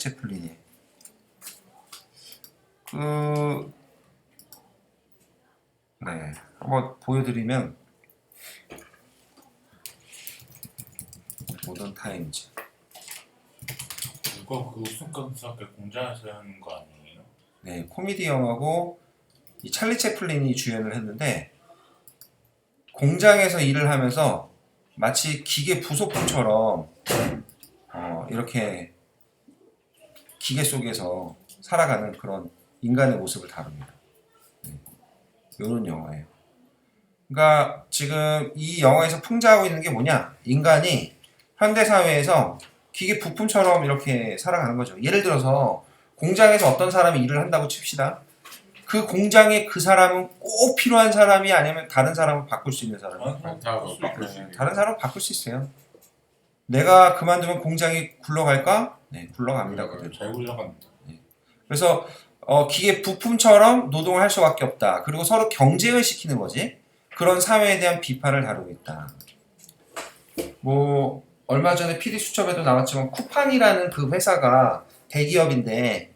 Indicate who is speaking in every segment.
Speaker 1: 채플린이 네, 한번 보여드리면 모던 타임즈
Speaker 2: 이거 그 우승관사계 공장에서 하는 거 아니에요?
Speaker 1: 네, 코미디 영화고 이 찰리 채플린이 주연을 했는데 공장에서 일을 하면서 마치 기계 부속품처럼 이렇게 기계 속에서 살아가는 그런 인간의 모습을 다룹니다. 네, 이런 영화예요. 그러니까 지금 이 영화에서 풍자하고 있는 게 뭐냐? 인간이 현대사회에서 기계 부품처럼 이렇게 살아가는 거죠. 예를 들어서 공장에서 어떤 사람이 일을 한다고 칩시다. 그 공장에 그 사람은 꼭 필요한 사람이 아니면 다른 사람을 바꿀 수 있는 사람. 다른 사람을 바꿀 수 있어요. 내가 그만두면 공장이 굴러갈까? 네, 굴러갑니다. 그대로.
Speaker 2: 잘 굴러갑니다.
Speaker 1: 네. 그래서 기계 부품처럼 노동을 할 수밖에 없다. 그리고 서로 경쟁을 시키는 거지. 그런 사회에 대한 비판을 다루고 있다. 뭐 얼마 전에 PD 수첩에도 나왔지만 쿠팡이라는 그 회사가 대기업인데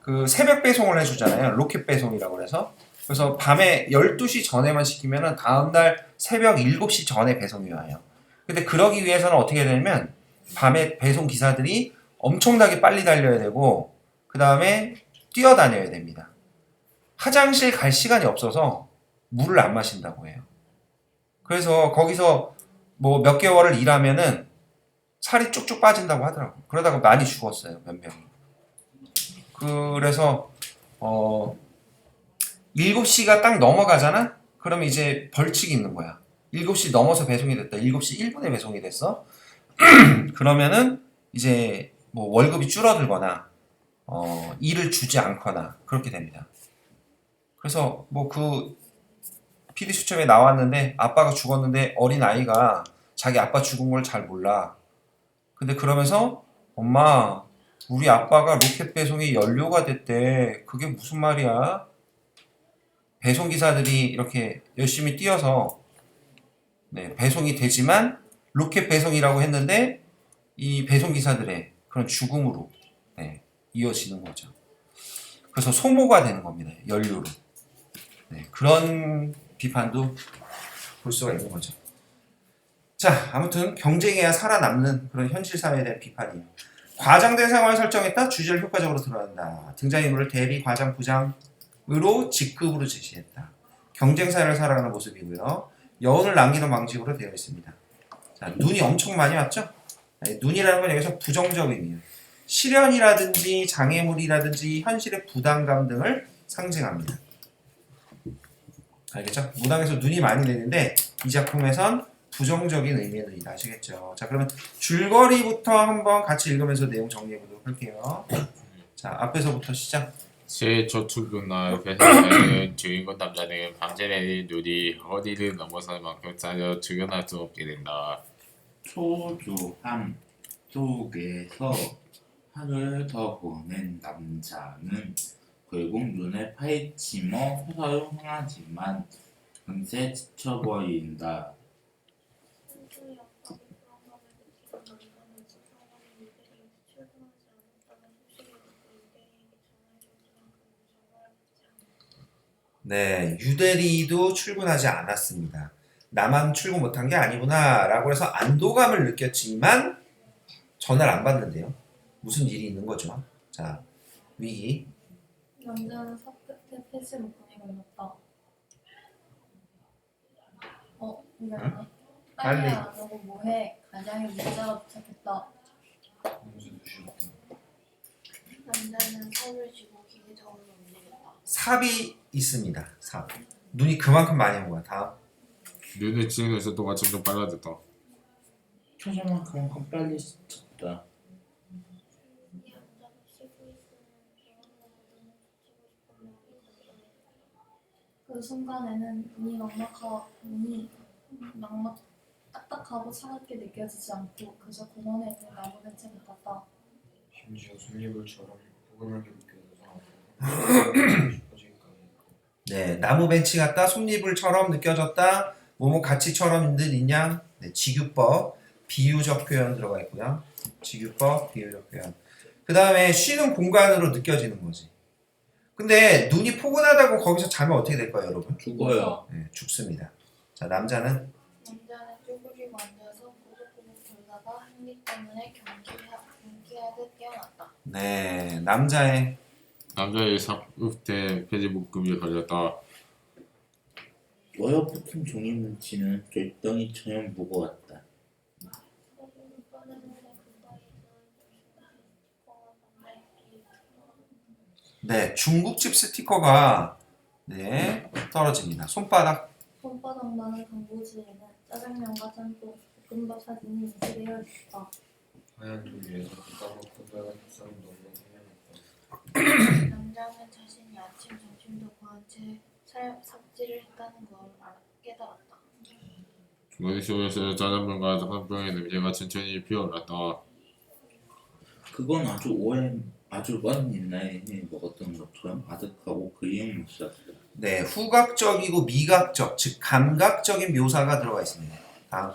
Speaker 1: 그 새벽 배송을 해주잖아요. 로켓 배송이라고 해서. 그래서 밤에 12시 전에만 시키면은 다음날 새벽 7시 전에 배송이 와요. 근데 그러기 위해서는 어떻게 해야 되냐면 밤에 배송 기사들이 엄청나게 빨리 달려야 되고 그 다음에 뛰어다녀야 됩니다. 화장실 갈 시간이 없어서 물을 안 마신다고 해요. 그래서 거기서 뭐 몇 개월을 일하면은 살이 쭉쭉 빠진다고 하더라고요. 그러다가 많이 죽었어요. 몇 명이. 그래서 7시가 딱 넘어가잖아? 그럼 이제 벌칙이 있는 거야. 7시 넘어서 배송이 됐다. 7시 1분에 배송이 됐어. 그러면은 이제 뭐 월급이 줄어들거나 일을 주지 않거나 그렇게 됩니다. 그래서 뭐 그 PD 수첩에 나왔는데 아빠가 죽었는데 어린 아이가 자기 아빠 죽은 걸 잘 몰라. 근데 그러면서 엄마 우리 아빠가 로켓 배송이 연료가 됐대. 그게 무슨 말이야? 배송기사들이 이렇게 열심히 뛰어서 네, 배송이 되지만 로켓 배송이라고 했는데 이 배송기사들의 그런 죽음으로 네, 이어지는 거죠. 그래서 소모가 되는 겁니다. 연료로. 네, 그런 비판도 볼 수가 있는 거죠. 자, 아무튼 경쟁해야 살아남는 그런 현실 사회에 대한 비판이에요. 과장된 상황을 설정했다. 주제를 효과적으로 드러낸다. 등장인물을 대리, 과장, 부장으로 직급으로 제시했다. 경쟁사회를 살아가는 모습이고요. 여운을 남기는 방식으로 되어 있습니다. 자, 눈이 엄청 많이 왔죠? 네, 눈이라는 건 여기서 부정적 의미예요. 시련이라든지 장애물이라든지 현실의 부담감 등을 상징합니다. 알겠죠? 문학에서 눈이 많이 내리는데 이 작품에선 부정적인 의미의 눈이다. 아시겠죠? 자, 그러면 줄거리부터 한번 같이 읽으면서 내용 정리해 보도록 할게요. 자, 앞에서부터 시작.
Speaker 3: 새 저출근날 회사에는 주인공 남자는 방제 내린 눈이 허리를 넘어서는 만큼 쌓여 출근할 수 없게 된다.
Speaker 2: 초조함 속에서 하루를 더 보낸 남자는 결국 눈을 파헤치며 회사로 향하지만 금세 지쳐버린다.
Speaker 1: 네, 유대리도 출근하지 않았습니다. 나만 출근 못한 게 아니구나 라고 해서 안도감을 느꼈지만 전화를 안 받는데요. 무슨 일이 있는 거죠? 자, 위기.
Speaker 4: 남자는 삽끝에 패스로폰이 걸렸다. 미안해.
Speaker 1: 빨리.
Speaker 4: 빨리야, 너고 뭐해? 가장이 문자가 도착했다. 남자는 삽을 쥐고 기계적으로 움직였다.
Speaker 1: 삽이 있습니다. 삽. 눈이 그만큼 많이 온 거야. 다음.
Speaker 3: 눈을 치는 속도가 점점 빨라졌다.
Speaker 2: 표정만 그만큼 빨리 쳤다.
Speaker 4: 이 남자가 쉬고 있으면 그 순간에는 눈이 딱딱하고 차갑게 느껴지지 않고 그저 공원에 있는 나무 벤치 같았다.
Speaker 5: 심지어 손님을처럼 포근하게 느껴져서
Speaker 1: 네, 나무 벤치 같다. 손니불처럼 느껴졌다. 뭐뭐 가치처럼 있냐? 네, 직유법, 비유적 표현 들어가 있고요. 직유법, 비유적 표현. 그 다음에 쉬는 공간으로 느껴지는 거지. 근데 눈이 포근하다고 거기서 자면 어떻게 될까요, 여러분?
Speaker 2: 죽어요.
Speaker 1: 네, 죽습니다. 자, 남자는
Speaker 4: 남자는 쭈그리고 앉아서 꼬득꼬득 졸다가 한기 때문에 경기하듯 깨어났다.
Speaker 1: 네, 남자의
Speaker 3: 남자의 삽입대 폐지볶음이 걸렸다.
Speaker 2: 어여붙은 종이 문치는 결덩이처럼 무거웠다.
Speaker 1: 네, 중국집 스티커가 네, 떨어집니다. 손바닥
Speaker 4: 손바닥만한 단무지에는 짜장면과 짬뽕, 볶음밥 사진이 인쇄되어 있다.
Speaker 5: 하얀 종이에서 까맣고 빨간 색상이 너무 생겨났다.
Speaker 4: 남자는 자신이 아침, 점심도 과한 채 삽질을 했다는 걸 깨달았다.
Speaker 3: 머릿속에서 짜장면과 짬뽕의 냄새가 천천히 피어났다.
Speaker 2: 그건 아주 먼 옛날에 먹었던 것처럼 아득하고 그리운 맛이었다.
Speaker 1: 네, 후각적이고 미각적, 즉 감각적인 묘사가 들어가 있습니다. 다음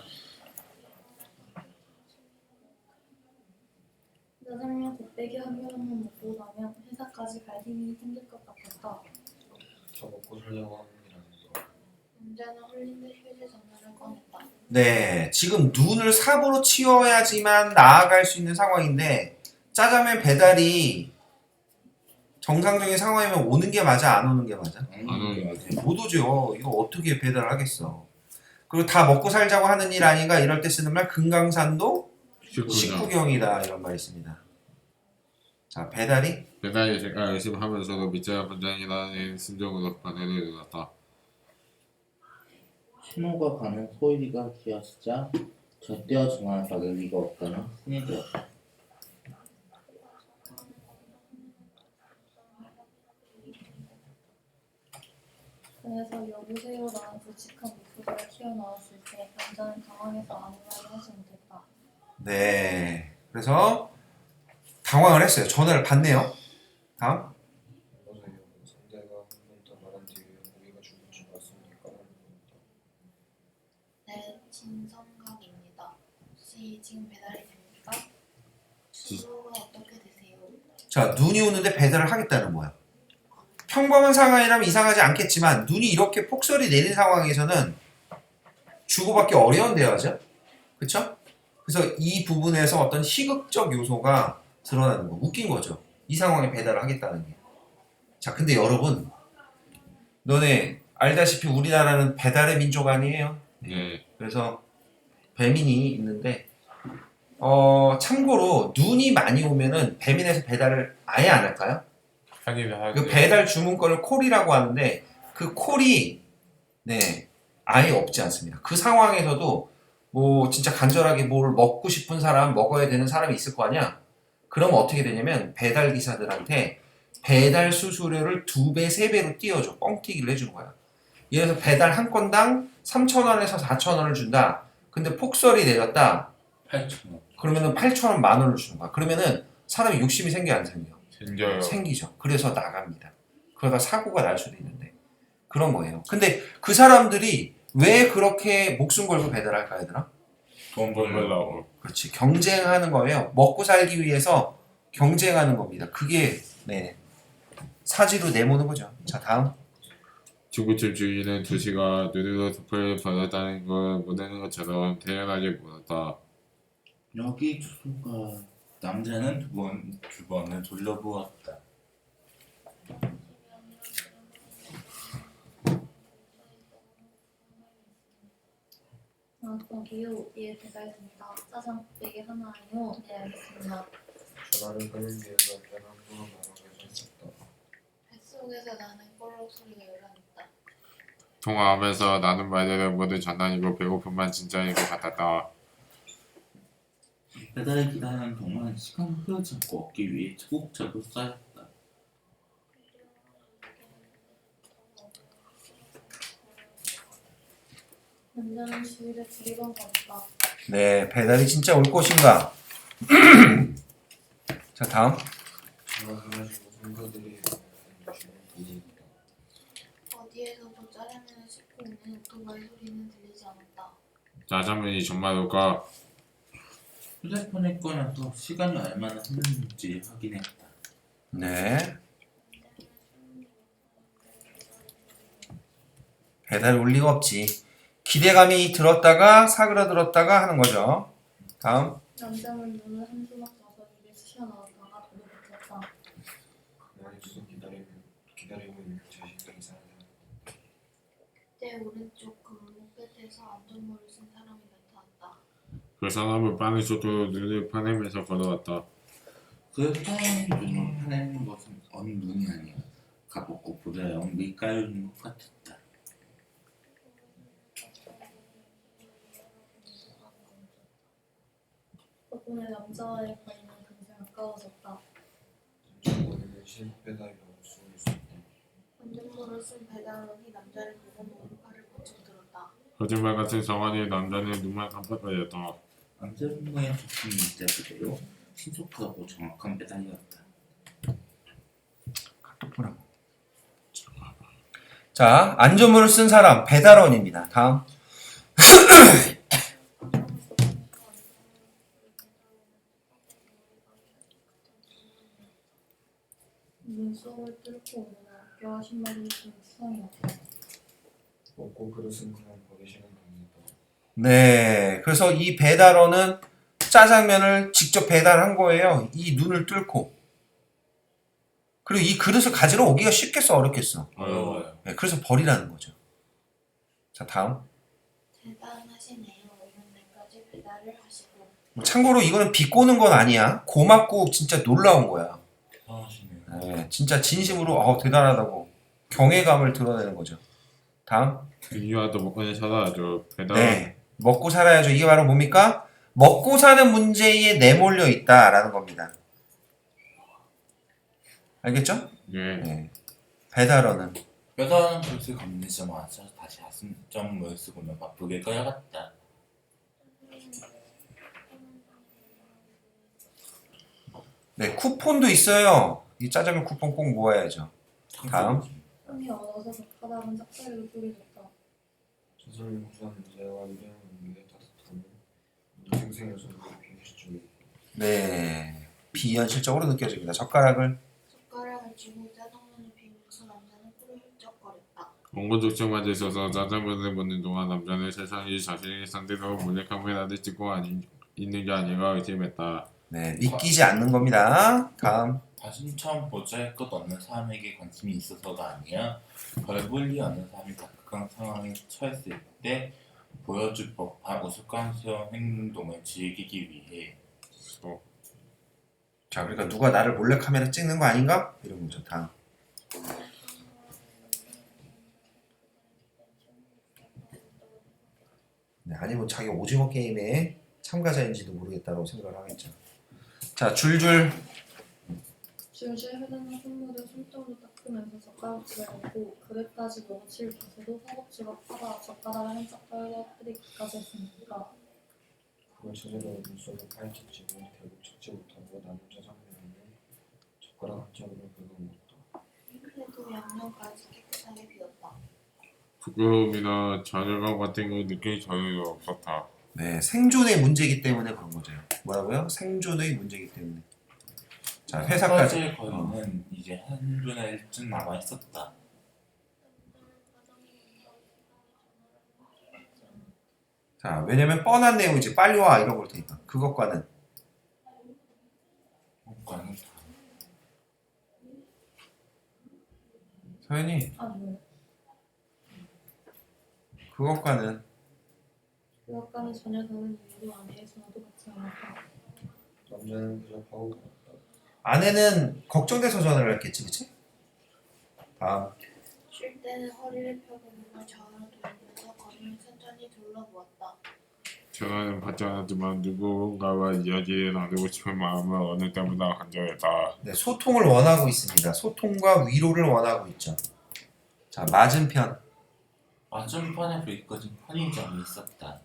Speaker 4: 짜장면 곱빼기 한 그릇만 먹고 나면 회사까지 갈 힘이 생길 것 같았다.
Speaker 5: 더 먹고 살려고 하는 일아니죠.
Speaker 4: 남자는 홀린 듯 휴대전화를 꺼냈다.
Speaker 1: 네, 지금 눈을 삽으로 치워야지만 나아갈 수 있는 상황인데 짜장면 배달이 정상적인 상황이면 오는 게 맞아, 안 오는 게 맞아?
Speaker 3: 안 오는 게
Speaker 2: 맞아요.
Speaker 1: 못 오죠. 이거 어떻게 배달을 하겠어. 그리고 다 먹고 살자고 하는 일 아닌가 이럴 때 쓰는 말 금강산도 식후경이다 이런 말이 있습니다. 자, 배달이
Speaker 3: 배달이 제가 의심하면서도 믿지 않은 분장이라는 심정으로 반응을 일어났다.
Speaker 2: 신호가 가는 소리가 기어스자 절대어 전화를 받을 리가 없다는 확신이 들었다.
Speaker 4: 그래서 여보세요라는 굵직한 목소리가 튀어나왔을 때 남자는 당황해서 아무 말을 하지 못했다.
Speaker 1: 네, 그래서 당황을 했어요. 전화를 받네요. 다음
Speaker 5: 여보세요. 상대가 한 번 더 말한 뒤에 우리가 죽을 줄 알았으니까
Speaker 4: 네, 진성각입니다. 혹시 지금 배달이 됩니까? 주소가 어떻게 되세요?
Speaker 1: 자, 눈이 오는데 배달을 하겠다는 거야. 평범한 상황이라면 이상하지 않겠지만 눈이 이렇게 폭설이 내린 상황에서는 주고받기 어려운 대화죠. 그쵸? 그래서 이 부분에서 어떤 희극적 요소가 드러나는 거. 웃긴 거죠. 이 상황에 배달을 하겠다는 게. 자, 근데 여러분, 너네 알다시피 우리나라는 배달의 민족 아니에요?
Speaker 3: 네.
Speaker 1: 그래서 배민이 있는데 참고로 눈이 많이 오면은 배민에서 배달을 아예 안 할까요?
Speaker 3: 하기는
Speaker 1: 그
Speaker 3: 하는데
Speaker 1: 배달 주문권을 콜이라고 하는데 그 콜이 네 아예 없지 않습니다. 그 상황에서도 뭐 진짜 간절하게 뭘 먹고 싶은 사람, 먹어야 되는 사람이 있을 거 아니야? 그럼 어떻게 되냐면 배달 기사들한테 배달 수수료를 2배, 3배로 띄워줘. 뻥튀기를 해주는 거야. 예를 들어서 배달 한 건당 3,000원에서 4,000원을 준다. 근데 폭설이 내렸다.
Speaker 2: 8,000원.
Speaker 1: 그러면은 8,000원, 10,000원을 주는 거야. 그러면은 사람이 욕심이 생겨 안 생겨?
Speaker 3: 생겨요.
Speaker 1: 생기죠. 그래서 나갑니다. 그러다 사고가 날 수도 있는데 그런 거예요. 근데 그 사람들이 왜 그렇게 목숨 걸고 배달할까 얘들아?
Speaker 2: 돈
Speaker 3: 벌려고.
Speaker 1: 그렇지. 경쟁하는 거예요. 먹고 살기 위해서 경쟁하는 겁니다. 그게 네 사지로 내모는 거죠. 자, 다음.
Speaker 3: 중국집 주인은 2시가 눈으로 덮을 받았다는 걸 모르는 것처럼 태연하게 물었다.
Speaker 2: 여기 주소가 남자는 두 번을 돌려보았다.
Speaker 4: 여기요. 예, 배달됩니다. 짜장 곱빼기 하나요. 네, 알겠습니다.
Speaker 5: 전화를 끊은 뒤에서 배낭부로 말하고 있었다.
Speaker 4: 뱃속에서 나는 꼴록 소리가 요란했다.
Speaker 3: 통화하면서 나눈 말들은 모두 장난이고 배고픔만 진짜인 것 같았다.
Speaker 2: 배달을 기다리는 동안 시간을 흐르지 않고 얻기 위해 차곡차곡 쌓였다.
Speaker 4: 남자는 주위를 두리번거렸다.
Speaker 1: 네, 배달이 진짜 올 것인가? 자, 다음.
Speaker 5: 전화 사라지고 손가들이 주는
Speaker 4: 어디에서도 짜장면을 싣고 오는 오토바이 소리는 들리지 않았다.
Speaker 3: 짜장면이 정말 올까?
Speaker 2: 휴대폰에 꺼놔서 시간이 얼마나 흐르는지 확인했다.
Speaker 1: 네. 배달 올 리가 없지. 기대감이 들었다가 사그라들었다가 하는 거죠. 다음.
Speaker 4: 남자는 눈을 한 주먹 떠서 입에 쑤셔 넣었다가 돌을 붙였다.
Speaker 5: 가만히 계속 기다리고 있는 자신과 이상한 사람.
Speaker 6: 그때 오른쪽 골목 끝에서 안전모를 쓴 사람이 나타났다.
Speaker 3: 그 사람은 빠른 속도로 눈을 파내면서 걸어왔다.
Speaker 2: 그 사람이 눈을 파내는 것은 어느 눈이 아니야. 가볍고 부드러운 밀가루 눈 같았다.
Speaker 4: 덕분에 남자와의 관계는 금세 가까워졌다.
Speaker 5: 중국어는 실패다이라고 쓰고 있었다.
Speaker 6: 안전모를 쓴 배달원이 남자를 보고 오른팔을 번쩍 들었다.
Speaker 3: 거짓말 같은 상황에 남자는 눈만 깜빡거렸다.
Speaker 2: 안전모의 적힌 문자 그대로 신속하고 정확한 배달이었다.
Speaker 1: 보라고. 자, 안전모를 쓴 사람 배달원입니다. 다음.
Speaker 4: 눈썹을 뚫고 오는 어깨와 신발이 좀 수상이었다.
Speaker 5: 먹고 그릇은 그냥 버리시는 겁니다.
Speaker 1: 네. 그래서 이 배달원은 짜장면을 직접 배달한 거예요. 이 눈을 뚫고. 그리고 이 그릇을 가지러 오기가 쉽겠어, 어렵겠어.
Speaker 2: 어려워요.
Speaker 1: 네, 그래서 버리라는 거죠. 자, 다음.
Speaker 6: 대단하시네요. 오는 데까지 배달을 하시고.
Speaker 1: 뭐 참고로 이거는 비꼬는 건 아니야. 고맙고 진짜 놀라운 거야.
Speaker 2: 대단하시네요.
Speaker 1: 네, 진짜 진심으로 대단하다고 경외감을 드러내는 거죠. 다음.
Speaker 3: 이와도 먹고 살아야죠. 배달.
Speaker 1: 네. 먹고 살아야죠. 이게 바로 뭡니까? 먹고 사는 문제에 내몰려 있다라는 겁니다. 알겠죠?
Speaker 3: 예.
Speaker 1: 네. 배달원은
Speaker 2: 배달은 글쎄 건네자마자 다시 하승점을 쓰고는 바쁘게 꺼야겠다.
Speaker 1: 네, 쿠폰도 있어요. 이 짜장면 쿠폰 꼭 모아야죠. 다음.
Speaker 4: 손이 얼어서 젓가락은 짝다리로 쪼개졌다.
Speaker 5: 선생님 우선 문제와 유리한 문제 따뜻함은 생생해서 비현실적이고
Speaker 1: 네. 비현실적으로 느껴집니다. 젓가락을
Speaker 6: 젓가락을 쥐고 짜장면을 비우면서 남자는 코를 훌쩍거렸다.
Speaker 3: 원고 독점만 있어서 짜장면을 먹는 동안 남자는 세상이 자신의 상대로 몰래카메라를 찍고 있는 게 아닌가 의심했다.
Speaker 1: 네, 믿기지 않는 겁니다. 다음.
Speaker 2: 다신 처음 보잘것 없는 사람에게 관심이 있어서가 아니야. 별 볼 일 없는 사람이 각각한 상황에 처했을 때 보여줄 법한 우스꽝스러운 행동을 즐기기 위해.
Speaker 1: 자, 그러니까 누가 나를 몰래카메라 찍는 거 아닌가? 이런 거죠. 다음. 네, 아니면 자기 오징어 게임에 참가자인지도 모르겠다고 생각을 하겠죠. 자, 줄줄.
Speaker 4: 줄줄 흐르는 콧물을 손등으로 닦으면서 젓가락질을 하고 그릇까지 넘칠 밭에도 허겁지겁 하다 젓가락을 한짝 떨어뜨리기까지 했으니까
Speaker 5: 그걸 제대로 눈썹을 파헤쳤지만 결국 찾지 못하고 남은 짜장면은 젓가락 한 짝으로 긁어먹었다.
Speaker 6: 그래도 양념까지 깨끗하게 비웠다.
Speaker 3: 부끄러움이나 좌절감 같은 걸 느낄 저유가 없었다.
Speaker 1: 네, 생존의 문제이기 때문에 그런 거죠. 뭐라고요? 생존의 문제이기 때문에. 자, 회사까지.
Speaker 2: 회사까지의 거리는 이제 한 분의 1쯤 남아 있었다.
Speaker 1: 자, 왜냐면 뻔한 내용이지. 빨리 와 이런 걸 테니까. 그것과는
Speaker 2: 효과는
Speaker 1: 서연이
Speaker 4: 뭐
Speaker 1: 그것과는
Speaker 4: 그것과는 전혀 다른 이유로 아내의 전화도 받지 않았다.
Speaker 5: 남자는 그저 바보가 같다.
Speaker 1: 아내는 걱정돼서 전화를 했겠지, 그치? 다음.
Speaker 6: 쉴 때는 허리를 펴고 몸을 좌우로 돌리면서 거리를 천천히 둘러보았다.
Speaker 3: 전화는 받지 않았지만 누군가와 이야기를 나누고 싶은 마음을 어느 때보다 간절했다.
Speaker 1: 네, 소통을 원하고 있습니다. 소통과 위로를 원하고 있죠. 자, 맞은편.
Speaker 2: 맞은편에 불꺼진 편의점이 있었다.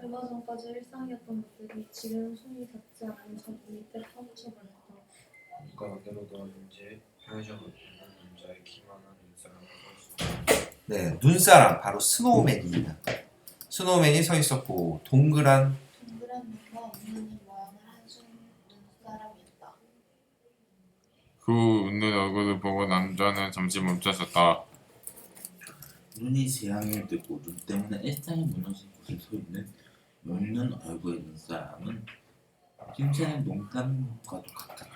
Speaker 4: 얼마 전까지 일상이었던 것들이 지금 손이 닿지 않은 저 밑에 파묻혀버렸다.
Speaker 5: 누가 어디로 들었는지 편의점 앞에는 남자의 기만한 인사가 서 있었다.
Speaker 1: 네, 눈사람 바로 스노우맨입니다. 스노우맨이 서 있었고 동그란
Speaker 6: 동그란 눈과 없는 모양을 한순 눈사람이었다.
Speaker 3: 그 웃는 얼굴을 보고 남자는 잠시 멈춰섰다.
Speaker 2: 눈이 재앙을 띠고 눈 때문에 일상이 무너진 곳에 서 있는 웃는 얼굴의 눈사람은 힘차는 농담과도 같았다.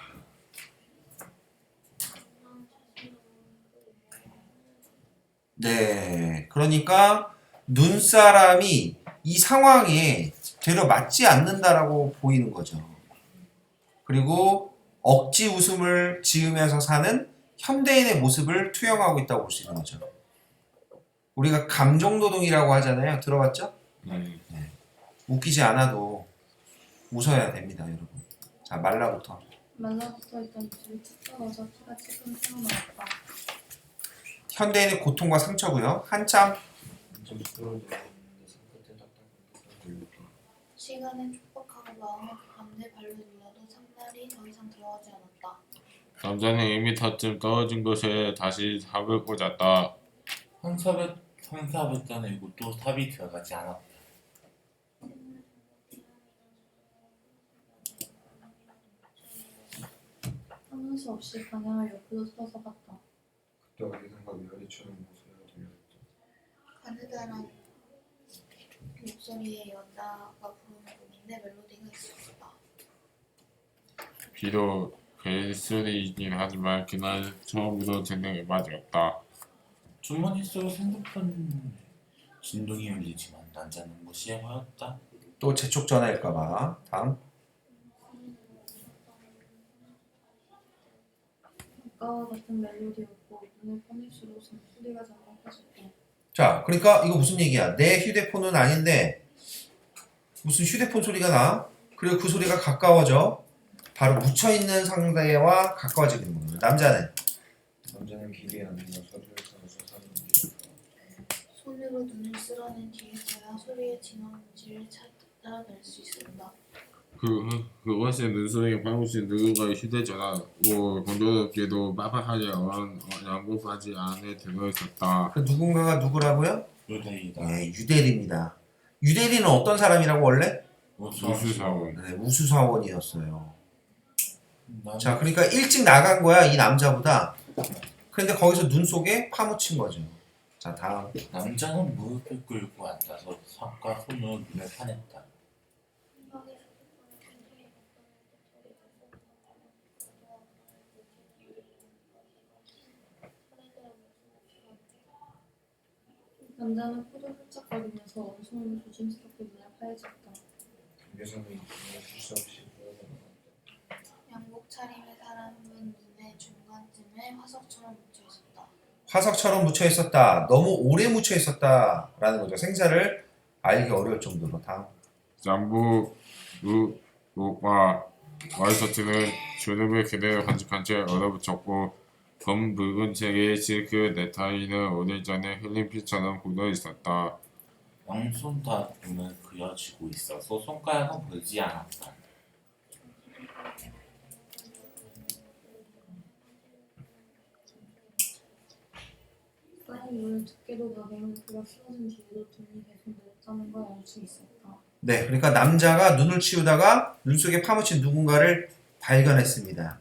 Speaker 1: 네, 그러니까 눈사람이 이 상황에 되려 맞지 않는다라고 보이는 거죠. 그리고 억지 웃음을 지으면서 사는 현대인의 모습을 투영하고 있다고 볼 수 있는 거죠. 우리가 감정노동이라고 하잖아요. 들어봤죠? 웃기지 않아도 웃어야 됩니다, 여러분. 자, 말라부터.
Speaker 4: 말라붙어 있던 입술이 툭 떨어져 피가 찔끔 새어나왔다.
Speaker 1: 현대인의 고통과 상처고요. 한참
Speaker 5: 점점 부끄러워지는데 손끝에 딱딱하게 눌렀다.
Speaker 6: 시간은 촉박하고 마음은 급한데 발로 눌러도 상달이 더 이상 들어가지 않았다.
Speaker 3: 남자는 2m쯤 떨어진 곳에 다시 삽을 꽂았다.
Speaker 2: 한삽을 떠내고 또 삽이 들어가지 않았다.
Speaker 4: 하는 수 없이 방향을 옆으로 서서 봤다.
Speaker 5: 그때 어디선가 위아래처럼 목소리가 들렸다.
Speaker 6: 가느다란 목소리의 여자가 부르는 곡인데 멜로디가 있었다.
Speaker 3: 비록 벨소리이긴 하지만 그날 처음으로 듣는 음악이었다.
Speaker 2: 주머니 속 핸드폰 진동이 울리지만 남자는 무시해 버렸다.
Speaker 1: 또 재촉 전화일까봐. 다음.
Speaker 4: 아까와 같은 멜로디였고 눈을 펴닐수록 소리가 점점 커졌다.
Speaker 1: 자, 그러니까 이거 무슨 얘기야? 내 휴대폰은 아닌데 무슨 휴대폰 소리가 나? 그리고 그 소리가 가까워져. 바로 묻혀있는 상대와 가까워지게 되는 거예요. 남자는
Speaker 5: 길이 아니라 서둘러서 사는
Speaker 6: 손으로 눈을 쓸어낸 뒤에서야 소리의 진원지를 찾아낼 수 있었다.
Speaker 3: 그것은 눈속에 파묻힌 누군가의 휴대전화고 공교롭게도 빡빡하게 연구하지 안에 들어있었다.
Speaker 1: 그 누군가가 누구라고요?
Speaker 2: 유대이다.
Speaker 1: 네, 유대리입니다. 유대리는 어떤 사람이라고 원래?
Speaker 3: 우수사원.
Speaker 1: 네, 우수사원이었어요.
Speaker 2: 나는
Speaker 1: 자, 그러니까 일찍 나간 거야, 이 남자보다. 그런데 거기서 눈 속에 파묻힌 거죠. 자, 다음.
Speaker 2: 남자는 무릎을 꿇고 앉아서 손과 손으로 눈을 파냈다.
Speaker 4: 남자는 코를 훌쩍거리면서 원손으로 조심스럽게 눈을 파헤쳤다.
Speaker 5: 경계선을 쉴 수 없이 보여서
Speaker 6: 양복 차림의 사람은 눈의 중간쯤에 화석처럼 묻혀 있었다.
Speaker 1: 화석처럼 묻혀 있었다. 너무 오래 묻혀 있었다라는 거죠. 생사를 알기 어려울 정도로. 다음.
Speaker 3: 장부 루과 와이셔츠는 주름을 그대로 간직한 채 얼어붙였고 검 붉은색의 실크 넥타이는 오래전에 흘린 피처럼 굳어 있었다.
Speaker 2: 양손 다 눈을 그려지고 있어서 손가락은 보이지 않았다.
Speaker 4: 쌓인 눈을 두께도 가보면 그가 쓰러진 뒤에도 눈이 계속 늘었다는 걸 알 수 있었다.
Speaker 1: 네, 그러니까 남자가 눈을 치우다가 눈 속에 파묻힌 누군가를 발견했습니다.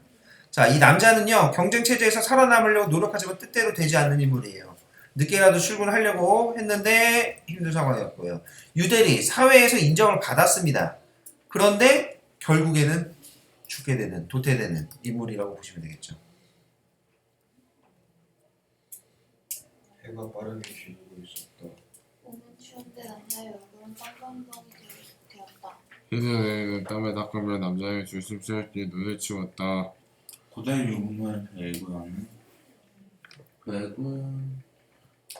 Speaker 1: 자, 이 남자는요, 경쟁 체제에서 살아남으려고 노력하지만 뜻대로 되지 않는 인물이에요. 늦게라도 출근하려고 했는데 힘든 상황이었고요. 유대리, 사회에서 인정을 받았습니다. 그런데 결국에는 죽게 되는, 도태되는 인물이라고 보시면 되겠죠.
Speaker 5: 해가 빠르게 기울고 있었다.
Speaker 6: 몸은 추운데 남자의 얼굴은 빵빵빵이 되었다.
Speaker 3: 희대는 땀에 닦으며 남자의 조심스럽게 눈을 치웠다.
Speaker 2: 고대 유물 배구는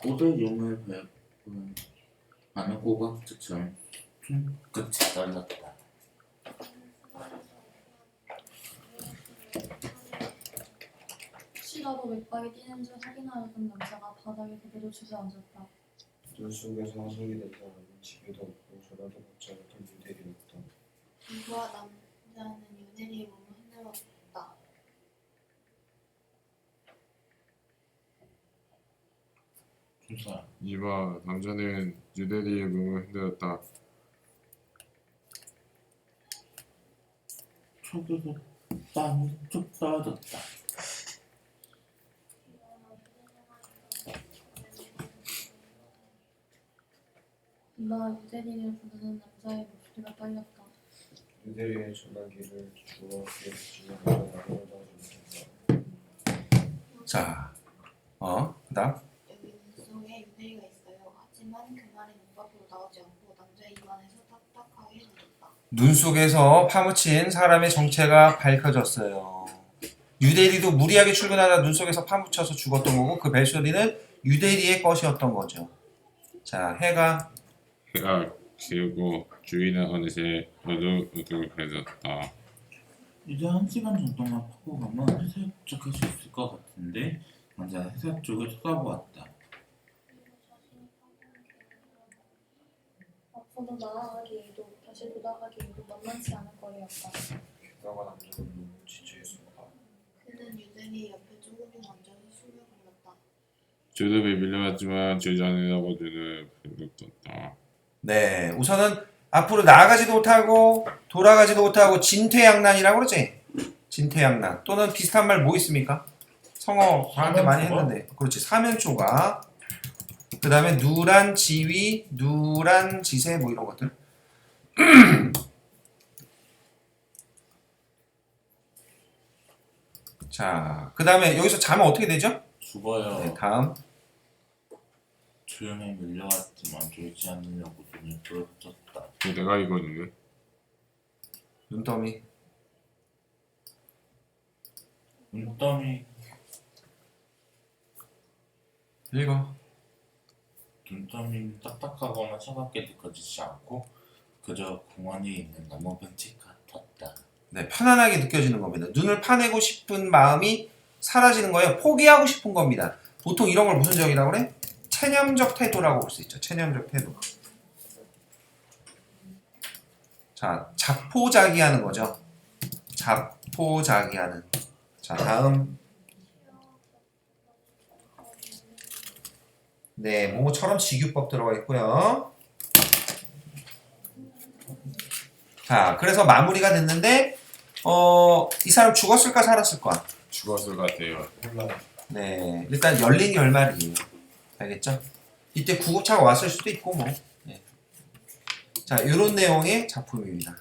Speaker 2: 고대 유물 배구는 하는 꼬박지처럼 손끝이 떨렸다.
Speaker 4: 혹시라도 맥박이 뛰는 줄 확인하려던 남자가 바닥에 그대로 주저앉았다.
Speaker 5: 눈 속에서 화석이 된 사람은 집에도 없고 전화도 받지 않았던 유대리였다.
Speaker 6: 누구와 남자는 유대리의 몸을 흔들었다.
Speaker 2: 준서야,
Speaker 3: 이봐, 남자는 유대리의 몸을 흔들었다.
Speaker 2: 촉에서 땀이 쭉 떨어졌다.
Speaker 4: 나 유대리를 부르는 남자의 목소리가 떨렸다.
Speaker 5: 유대리의 전화기를 주워 기회를 주면
Speaker 1: 자, 그다음.
Speaker 6: 여기 눈 속에 유대리가 있어요. 하지만 그 말이 눈 밖으로 나오지 않고 남자의 입안에서 딱딱하게 묻었다.
Speaker 1: 눈 속에서 파묻힌 사람의 정체가 밝혀졌어요. 유대리도 무리하게 출근하다 눈 속에서 파묻혀서 죽었던 거고 그 벨소리는 유대리의 것이었던 거죠. 자, 해가
Speaker 3: 해가 지고 주위는 어느새 어둑어둑해졌다.
Speaker 2: 이제 1시간 정도만 파고 가면 회사 도착할 수 있을 것 같은데 남자는 회사 쪽을 쳐다보았다.
Speaker 4: 앞으로 나아가기에도 다시 돌아가기에도 만만치 않은 거리였다.
Speaker 5: 게다가 남자는 너무 지쳐있었다.
Speaker 6: 그는 유대리 옆에 조금이 완전히 숨을 걸렸다.
Speaker 3: 주름이 밀려났지만 주저앉으려고 눈을 부릅 떴다.
Speaker 1: 네, 우선은 앞으로 나아가지도 못하고 돌아가지도 못하고 진퇴양난이라고 그러지? 진퇴양난 또는 비슷한 말 뭐 있습니까? 성어 방한테 많이 했는데 그렇지 사면초가 그 다음에 누란 지위, 누란 지세 뭐 이런 것들 자, 그 다음에 여기서 자면 어떻게 되죠?
Speaker 2: 죽어요.
Speaker 1: 네, 다음
Speaker 2: 조용히 밀려왔지만 졸지 않으려고 눈을 부릅떴다.
Speaker 3: 왜 내가 읽었는데?
Speaker 1: 눈더미
Speaker 2: 눈더미
Speaker 1: 읽어
Speaker 2: 눈더미는 딱딱하거나 차갑게 느껴지지 않고 그저 공원에 있는 나무 벤치 같았다.
Speaker 1: 네, 편안하게 느껴지는 겁니다. 눈을 파내고 싶은 마음이 사라지는 거예요. 포기하고 싶은 겁니다. 보통 이런 걸 무슨 적이라고 그래? 체념적 태도라고 볼 수 있죠. 체념적 태도. 자, 자포자기하는 거죠. 자포자기하는. 자, 다음. 네, 뭐처럼 직유법 들어가 있고요. 자, 그래서 마무리가 됐는데 이 사람 죽었을까 살았을까?
Speaker 3: 죽었을 것 같아요.
Speaker 5: 몰라요.
Speaker 1: 네, 일단 열린 결말이에요. 알겠죠? 이때 구급차가 왔을 수도 있고 뭐. 네. 자, 이런 내용의 작품입니다.